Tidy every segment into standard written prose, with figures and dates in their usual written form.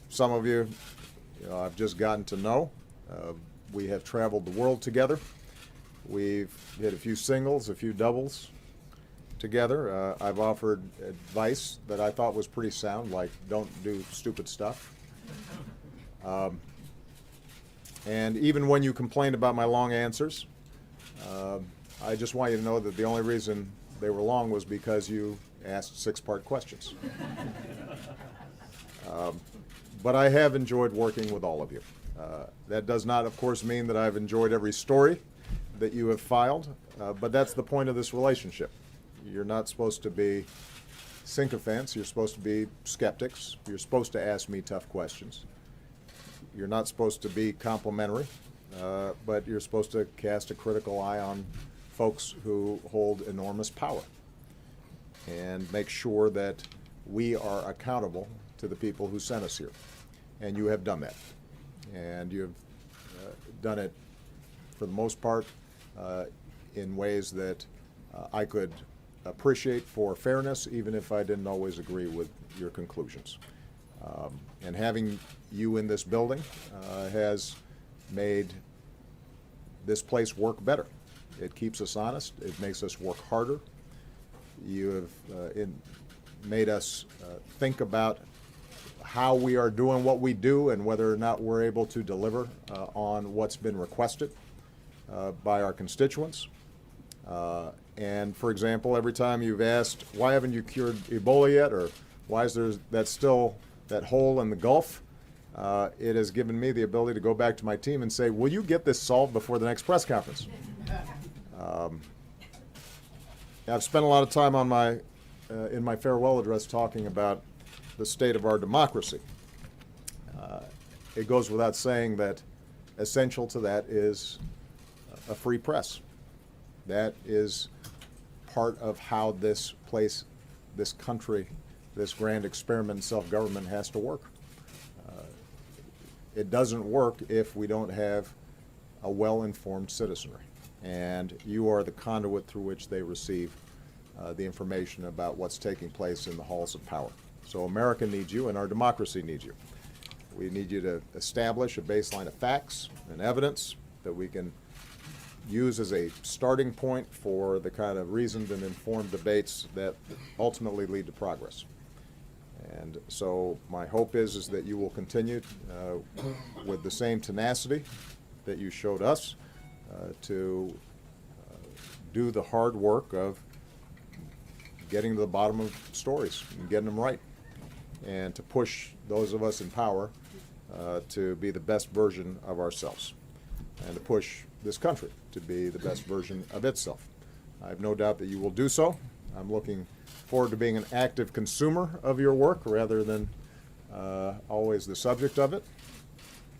Some of you, I've just gotten to know. We have traveled the world together. We've hit a few singles, a few doubles together. I've offered advice that I thought was pretty sound, like don't do stupid stuff. And even when you complained about my long answers, I just want you to know that the only reason they were long was because you asked six-part questions. But I have enjoyed working with all of you. That does not, of course, mean that I've enjoyed every story that you have filed, but that's the point of this relationship. You're not supposed to be sycophants. You're supposed to be skeptics. You're supposed to ask me tough questions. You're not supposed to be complimentary, but you're supposed to cast a critical eye on folks who hold enormous power and make sure that we are accountable to the people who sent us here. And you have done that. And you've done it, for the most part, in ways that I could appreciate for fairness, even if I didn't always agree with your conclusions. And having you in this building has made this place work better. It keeps us honest. It makes us work harder. You have made us think about how we are doing what we do and whether or not we're able to deliver on what's been requested by our constituents. And for example, every time you've asked, why haven't you cured Ebola yet, or why is there still that hole in the Gulf, it has given me the ability to go back to my team and say, will you get this solved before the next press conference? I've spent a lot of time on in my farewell address talking about the state of our democracy. It goes without saying that essential to that is a free press. That is part of how this place, this country, this grand experiment in self-government has to work. It doesn't work if we don't have a well-informed citizenry. And you are the conduit through which they receive the information about what's taking place in the halls of power. So America needs you, and our democracy needs you. We need you to establish a baseline of facts and evidence that we can use as a starting point for the kind of reasoned and informed debates that ultimately lead to progress. And so my hope is that you will continue with the same tenacity that you showed us to do the hard work of getting to the bottom of stories and getting them right, and to push those of us in power to be the best version of ourselves, and to push this country to be the best version of itself. I have no doubt that you will do so. I'm looking forward to being an active consumer of your work rather than always the subject of it.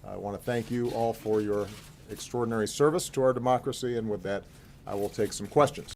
I want to thank you all for your extraordinary service to our democracy, and with that, I will take some questions.